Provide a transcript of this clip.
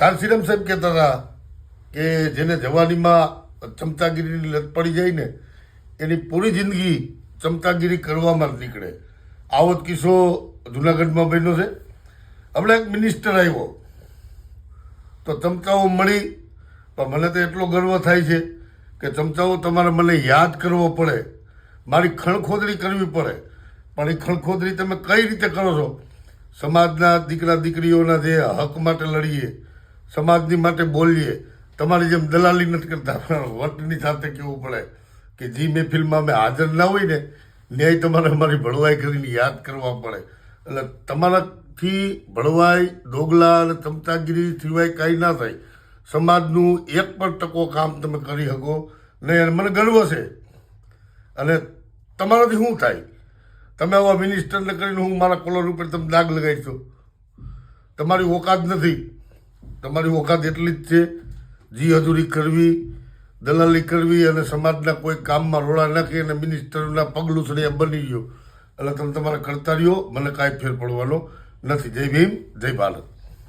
કાલસીરામ સાહેબ કહેતા હતા કે જેને જવાનીમાં ચમચાગીરીની લત પડી જાય ને એની પૂરી જિંદગી ચમચાગીરી કરવામાં જ નીકળે. આવો જ કિસ્સો જુનાગઢમાં બન્યો છે. હમણાં એક મિનિસ્ટર આવ્યો તો ચમચાઓ મળી, પણ મને તો એટલો ગર્વ થાય છે કે ચમચાઓ તમારે મને યાદ કરવો પડે, મારી ખણખોદરી કરવી પડે, પણ એ ખણખોદરી તમે કઈ રીતે કરો છો? સમાજના દીકરા દીકરીઓના જે હક માટે લડીએ, સમાજની માટે બોલીએ, તમારી જેમ દલાલી નથી કરતા. વટની સાથે કહેવું પડે કે જે મહેફિલમાં અમે હાજર ના હોય ને ન્યાય તમારે અમારી ભળવાઈ કરીને યાદ કરવા પડે. એટલે તમારાથી ભળવાઈ, દોગલા અને ચમચાગીરી સિવાય કાંઈ ના થાય. સમાજનું એક પણ ટકો કામ તમે કરી શકો નહીં, અને મને ગર્વ છે. અને તમારાથી શું થાય? તમે આવા મિનિસ્ટરને કરીને હું મારા કોલર ઉપર તમે દાગ લગાવીશો. તમારી ઓકાત નથી. તમારી ઓકાત એટલી જ છે, જી હજુરી કરવી, દલાલી કરવી અને સમાજના કોઈ કામમાં રોડા નાખી અને મિનિસ્ટરના પગલું સળિયા બની ગયો. એટલે તમે તમારા કરતા રહ્યો, મને કાંઈ ફેર પડવાનો નથી. જય ભીમ, જય ભારત.